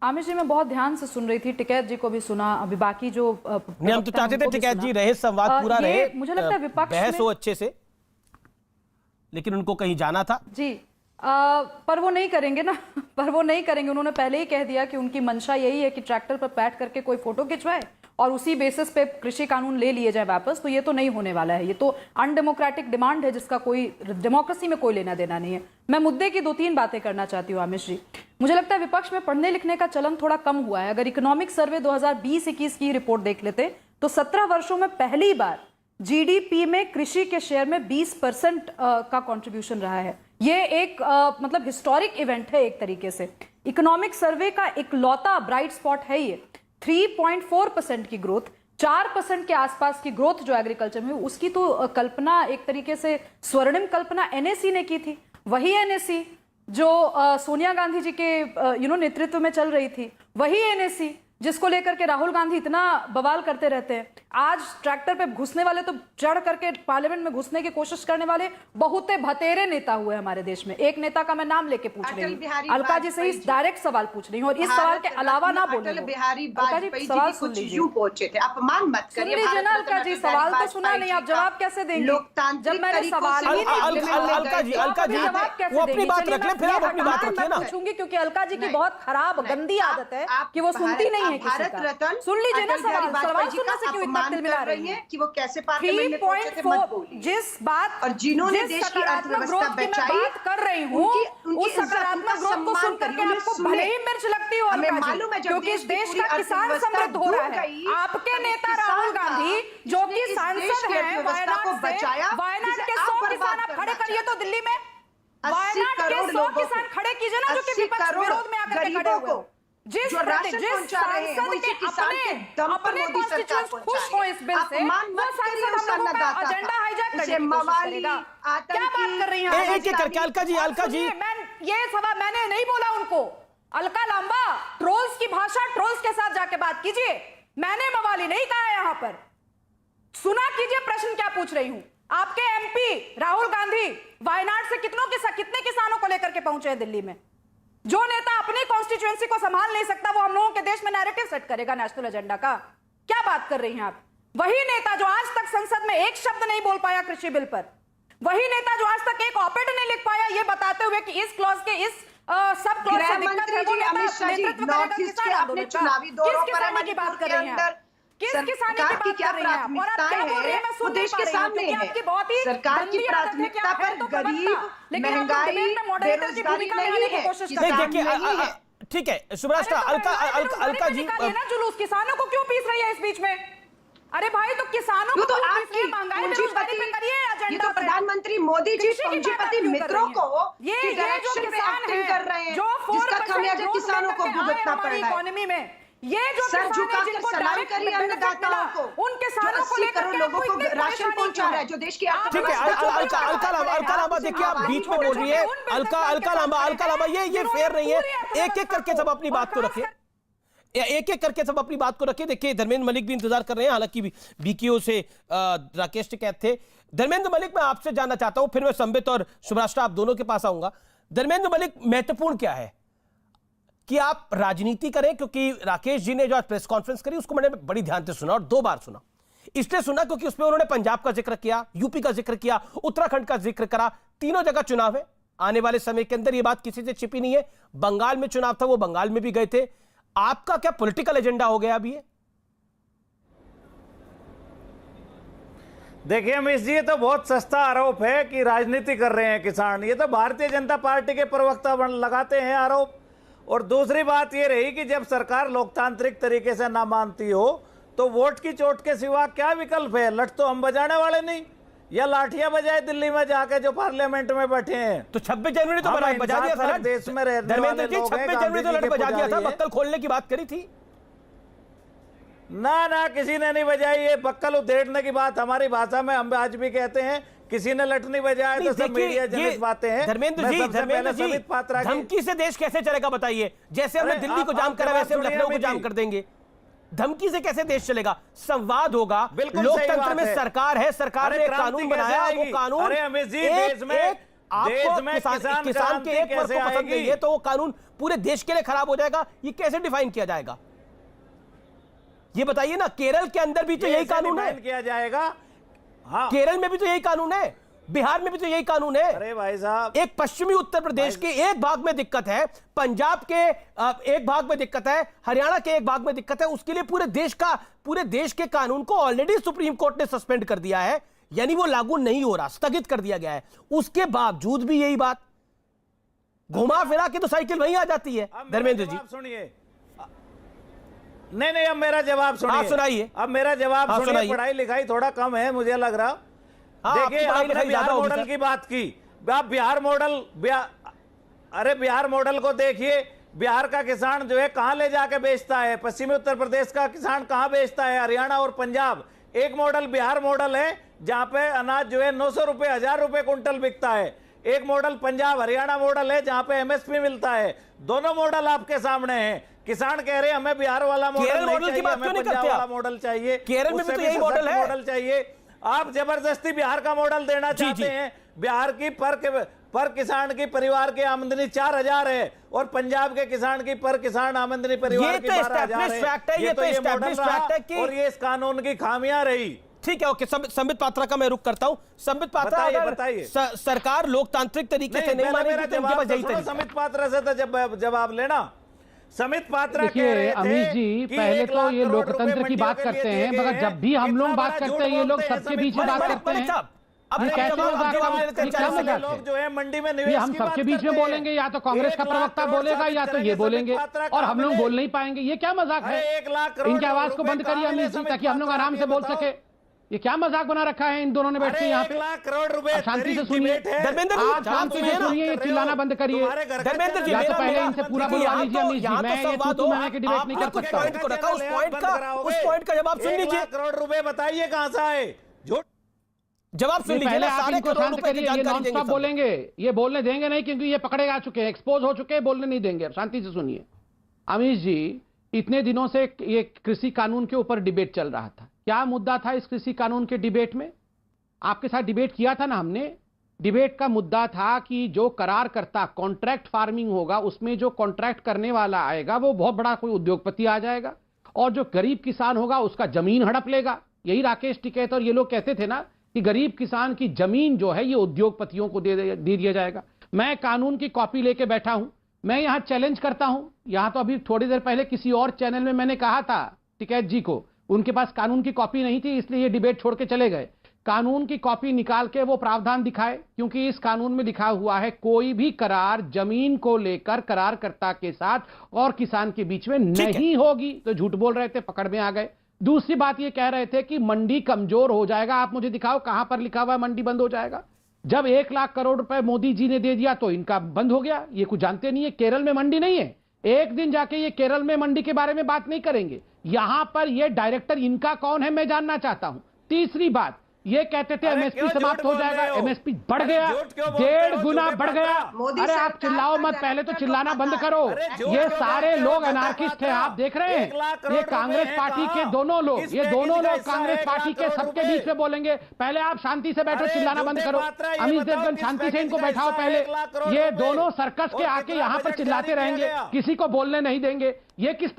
आमिर जी, मैं बहुत ध्यान से सुन रही थी, टिकैत जी को भी सुना, अभी बाकी जो हम तो चाहते थे टिकैत जी रहे, संवाद पूरा रहे, मुझे लगता है विपक्ष बहस हो अच्छे से, लेकिन उनको कहीं जाना था जी। पर वो नहीं करेंगे ना पर वो नहीं करेंगे। उन्होंने पहले ही कह दिया कि उनकी मंशा यही है कि ट्रैक्टर पर बैठ करके कोई फोटो खिंचवाए और उसी बेसिस पे कृषि कानून ले लिए जाए वापस। तो ये तो नहीं होने वाला है, ये तो अनडेमोक्रेटिक डिमांड है जिसका कोई डेमोक्रेसी में कोई लेना देना नहीं है। मैं मुद्दे की 2-3 बातें करना चाहती हूँ आमिर जी। मुझे लगता है विपक्ष में पढ़ने लिखने का चलन थोड़ा कम हुआ है। अगर इकोनॉमिक सर्वे 2020-21 की रिपोर्ट देख लेते तो 17 वर्षों में पहली बार जीडीपी में कृषि के शेयर में 20% का कंट्रीब्यूशन रहा है। ये एक मतलब हिस्टोरिक इवेंट है एक तरीके से। इकोनॉमिक सर्वे का इकलौता ब्राइट स्पॉट है ये। 3.4% की ग्रोथ, 4% के आसपास की ग्रोथ जो एग्रीकल्चर में, उसकी तो कल्पना एक तरीके से स्वर्णिम कल्पना एनएसी ने की थी। वही एनएसी जो सोनिया गांधी जी के नेतृत्व में चल रही थी, वही एनएसी जिसको लेकर के राहुल गांधी इतना बवाल करते रहते हैं। आज ट्रैक्टर पे घुसने वाले तो चढ़ करके पार्लियामेंट में घुसने की कोशिश करने वाले बहुते भतेरे नेता हुए हमारे देश में। एक नेता का मैं नाम लेके पूछ रही हूँ, अलका जी से ही डायरेक्ट सवाल पूछ रही हूँ, और इस सवाल के अलावा ना बोले। अटल बिहारी वाजपेयी जी कुछ यूं पहुंचे थे, अपमान मत करिए। सुन लीजिए ना अलका जी, सवाल तो सुना नहीं, आप जवाब कैसे देंगे? जब मैंने सवाल ही अलका जी वो अपनी बात रख ले, फिर आप अपनी बात रखिए ना। पूछूंगी क्योंकि अलका जी की बहुत खराब गंदी आदत है कि वो सुनती नहीं है किसी का। सुन लीजिए ना सवाल सुनने से क्यों इतना तिल मिला रही है कि वो कैसे पार्लियामेंट में पहुंचे थे, मत बोलिए। जिस बात और जिन्होंने देश की अर्थव्यवस्था बचाई, बात कर रही हूँ, उस सकारात्मक ग्रोथ को सुन करके आपको भले ही मिर्च लगती हो अलका जी, क्योंकि इस देश का किसान समृद्ध हो रहा है। आपके नेता राहुल गांधी जो कि सांसद हैं वायनाड के 100 किसान आप खड़े करिए तो दिल्ली में, वायनाड के 100 किसान खड़े कीजिए ना जो कि विपक्ष विरोध में आकर के खड़े हुए। जिस सांसद के अपने कॉन्स्टिट्यूएंट्स खुश हो इस बिल से, वो सांसद हम लोगों का एजेंडा हाईजैक करने की कोशिश करेगा। क्या बात कर रही हैं एक करके अलका जी? ये सवाल मैंने नहीं बोला उनको। अलका लांबा, ट्रोल्स की भाषा ट्रोल्स के साथ जाके बात कीजिए। मैंने मवाली नहीं कहा यहाँ पर, सुना कीजिए प्रश्न क्या पूछ रही हूँ। आपके एमपी राहुल गांधी वायनाड से कितने किसानों को लेकर के पहुंचे हैं दिल्ली में? जो नेता अपनी कॉन्स्टिट्यूएंसी को संभाल नहीं सकता वो हम लोगों के देश में नैरेटिव सेट करेगा नेशनल एजेंडा का? क्या बात कर रही हैं आप? वही नेता जो आज तक संसद में एक शब्द नहीं बोल पाया कृषि बिल पर, वही नेता जो आज तक एक ऑपेड नहीं लिख पाया ये बताते हुए कि इस क्लॉज के इस सब क्लॉज से दिक्कत है, वो नेतृत्व करेगा किसान आंदोलन का। किस किसानी की बात कर रही हैं? किस किसानी की बात कर रही हैं? और आप क्या बोल रही हैं? मैं सुन नहीं पा रही हूं, आपकी बहुत ही सरकार की प्राथमिकता पर गरीब, महंगाई, बेरोजगारी नहीं है। देखिए ठीक है सुब्राष्ट्र, अलका जी ना जुलूस किसानों को क्यों पीस रही है इस बीच में? अरे भाई तो किसानों को तो आपकी महंगाई बेरोजगारी पे करिए ये तो प्रधानमंत्री मोदी जी पूंजीपति मित्रों को ये जो किसान है कर रहे हैं, जो 4% खामियाजा किसानों को भुगतना पड़ रहा है इकोनॉमी में। ये जो सर झुकाकर सलाम करिए अन्नदाताओं को, उन किसानों को 80 करोड़ लोगों को राशन पहुंचा रहा है, जो देश की ठीक है। अलका लांबा देखिए आप बीच में बोल रही है। अलका लांबा ये फेयर नहीं है। एक करके सब अपनी बात को रखिए, एक करके सब अपनी बात को रखिए। देखिए धर्मेंद्र मलिक भी इंतजार कर रहे हैं, हालांकि बीकेओ से राकेश टिकैत थे। धर्मेंद्र मलिक मैं आपसे जानना चाहता हूं, फिर मैं संबित और सुब्राष्ट्र आप दोनों के पास आऊंगा। धर्मेंद्र मलिक, महत्वपूर्ण क्या है कि आप राजनीति करें? क्योंकि राकेश जी ने जो आज प्रेस कॉन्फ्रेंस करी उसको मैंने बड़ी ध्यान से सुना, और 2 बार सुना। इसलिए सुना क्योंकि उसमें उन्होंने पंजाब का जिक्र किया, यूपी का जिक्र किया, उत्तराखंड का जिक्र करा। तीनों जगह चुनाव है आने वाले समय के अंदर, ये बात किसी से छिपी नहीं है। बंगाल में चुनाव था, वो बंगाल में भी गए थे। आपका क्या पॉलिटिकल एजेंडा हो गया अभी? देखिए अमित जी, ये तो बहुत सस्ता आरोप है कि राजनीति कर रहे हैं किसान। ये तो भारतीय जनता पार्टी के प्रवक्ता लगाते हैं आरोप। और दूसरी बात ये रही कि जब सरकार लोकतांत्रिक तरीके से ना मानती हो तो वोट की चोट के सिवा क्या विकल्प है? लठ तो हम बजाने वाले नहीं, या लाठियां बजाए दिल्ली में जाके जो पार्लियामेंट में बैठे हैं। तो 26 जनवरी तो बजा दिया था देश में रहने वाले लोग 26 जनवरी तो लठ बजा दिया था, बक्कल खोलने की बात करी थी ना, किसी ने नहीं बजाई। ये बक्कल उधेड़ने की बात हमारी भाषा में हम आज भी कहते हैं, किसी ने लठ नहीं बजाया। तो सब मीडिया जनित बातें हैं। धर्मेंद्र जी धमकी से देश कैसे चलेगा बताइए? जैसे हमने दिल्ली को जाम करा वैसे हम लखनऊ को जाम कर देंगे। धमकी से कैसे देश चलेगा? संवाद होगा। लोकतंत्र में सरकार है, सरकार ने कानून बनाया, वो कानून आपको देश में किसान के क्रांति एक वर्ग कैसे को पसंद आएगी? नहीं है तो वो कानून पूरे देश के लिए खराब हो जाएगा, ये कैसे डिफाइन किया जाएगा? ये बताइए ना। केरल के अंदर भी तो यही कानून है, किया जाएगा। हाँ, केरल में भी तो यही कानून है, बिहार में भी तो यही कानून है। अरे भाई साहब, एक पश्चिमी उत्तर प्रदेश के एक भाग में दिक्कत है, पंजाब के एक भाग में दिक्कत है, हरियाणा के एक भाग में दिक्कत है, उसके लिए पूरे देश के कानून को ऑलरेडी सुप्रीम कोर्ट ने सस्पेंड कर दिया है, यानी वो लागू नहीं हो रहा, स्थगित कर दिया गया है। उसके बावजूद भी यही बात घुमा फिरा के तो साइकिल वहीं आ जाती है। धर्मेंद्र जी सुनिए, नहीं, अब मेरा जवाब सुनाइए। अब मेरा जवाब सुनिए। पढ़ाई लिखाई थोड़ा कम है मुझे लग रहा। देखिए, आपने बिहार मॉडल की बात की, आप बिहार मॉडल को देखिए। बिहार का किसान जो है कहां ले जाके बेचता है, पश्चिमी उत्तर प्रदेश का किसान कहां बेचता है, हरियाणा और पंजाब। एक मॉडल बिहार मॉडल है जहां पे अनाज जो है 900 रुपए 1000 रुपए कुंटल बिकता है। एक मॉडल पंजाब हरियाणा मॉडल है जहां पे एमएसपी मिलता है। दोनों मॉडल आपके सामने हैं। किसान कह रहे हैं हमें बिहार वाला मॉडल की बात क्यों नहीं करते? वाला मॉडल चाहिए, केरल में भी तो यही मॉडल है। मॉडल चाहिए। आप जबरदस्ती बिहार का मॉडल देना चाहते हैं। बिहार की पर किसान की परिवार की आमदनी 4000 है और पंजाब के किसान की पर किसान आमदनी परिवार की 12,000 है। ये तो एस्टैब्लिश्ड फैक्ट है कि और ये इस कानून की खामियां रही। ठीक है, ओके। संबित पात्रा का मैं रुक करता हूं। संबित पात्रा, बताइए। सरकार लोकतांत्रिक तरीके से नहीं मानेगी तो उनके पास यही तरीका। संबित पात्रा से तो जवाब लेना। संबित पात्रा देखिए अमीश जी, पहले तो ये लोकतंत्र की बात करते हैं, मगर जब भी हम लोग बात करते हैं ये लोग सबके बीच में बात करते हैं। ये कैसे लोग जो है मंडी में निवेश, हम सबके बीच में बोलेंगे, या तो कांग्रेस का प्रवक्ता बोलेगा या तो ये बोलेंगे, और हम लोग बोल नहीं पाएंगे। ये क्या मजाक है? इनकी आवाज को बंद करिए अमीश जी, ताकि हम लोग आराम से बोल सके। ये क्या मजाक बना रखा है इन दोनों ने बैठ के यहाँ पे? 1 लाख करोड़ रुपए शांति से सुनिए, धर्मेंद्र आप शांति से सुनिए, ये चिल्लाना बंद करिए। धर्मेंद्र जी, या तो पहले इनसे पूरा बुलवा लीजिए अमीश जी। मैं ये तू मैं की डिबेट नहीं कर सकता। उस पॉइंट का जवाब सुन लीजिए। करोड़ रुपए बताइए कहां से आए? झूठ जवाब सुन लीजिए। पहले आप इनको शांत करिए, ये नॉन स्टॉप बोलेंगे, ये बोलने देंगे नहीं, क्योंकि ये पकड़े आ चुके हैं, एक्सपोज हो चुके हैं, बोलने नहीं देंगे। शांति से सुनिए अमीश जी, इतने दिनों से ये कृषि कानून के ऊपर डिबेट चल रहा था। क्या मुद्दा था इस कृषि कानून के डिबेट में? आपके साथ डिबेट किया था ना हमने। डिबेट का मुद्दा था कि जो करारकर्ता कॉन्ट्रैक्ट फार्मिंग होगा, उसमें जो कॉन्ट्रैक्ट करने वाला आएगा वो बहुत बड़ा कोई उद्योगपति आ जाएगा, और जो गरीब किसान होगा उसका जमीन हड़प लेगा। यही राकेश टिकैत और ये लोग कहते थे ना कि गरीब किसान की जमीन जो है ये उद्योगपतियों को दे दिया जाएगा। मैं कानून की कॉपी लेके बैठा हूं, मैं यहां चैलेंज करता हूं। यहां तो अभी थोड़ी देर पहले किसी और चैनल में मैंने कहा था टिकैत जी को, उनके पास कानून की कॉपी नहीं थी, इसलिए ये डिबेट छोड़ के चले गए। कानून की कॉपी निकाल के वो प्रावधान दिखाए, क्योंकि इस कानून में लिखा हुआ है कोई भी करार जमीन को लेकर करारकर्ता के साथ और किसान के बीच में नहीं होगी। तो झूठ बोल रहे थे, पकड़ में आ गए। दूसरी बात ये कह रहे थे कि मंडी कमजोर हो जाएगा। आप मुझे दिखाओ कहां पर लिखा हुआ है मंडी बंद हो जाएगा? जब 1 लाख करोड़ रुपए मोदी जी ने दे दिया तो इनका बंद हो गया। ये कुछ जानते नहीं है, केरल में मंडी नहीं है। एक दिन जाके ये केरल में मंडी के बारे में बात नहीं करेंगे। यहां पर ये डायरेक्टर इनका कौन है मैं जानना चाहता हूं। तीसरी बात, ये कहते थे एमएसपी समाप्त हो जाएगा, एमएसपी बढ़ गया, 1.5 गुना बढ़ गया। अरे आप चिल्लाओ मत, पहले तो चिल्लाना बंद करो। ये सारे लोग अनार्किस्ट हैं, आप देख रहे हैं। ये कांग्रेस पार्टी के दोनों लोग, ये दोनों लोग कांग्रेस पार्टी के सबके बीच में बोलेंगे। पहले आप शांति से बैठो, चिल्लाना बंद करो। अमित देवगन शांति से इनको बैठाओ पहले। ये दोनों सर्कस के आके यहाँ पर चिल्लाते रहेंगे, किसी को बोलने नहीं देंगे। ये किस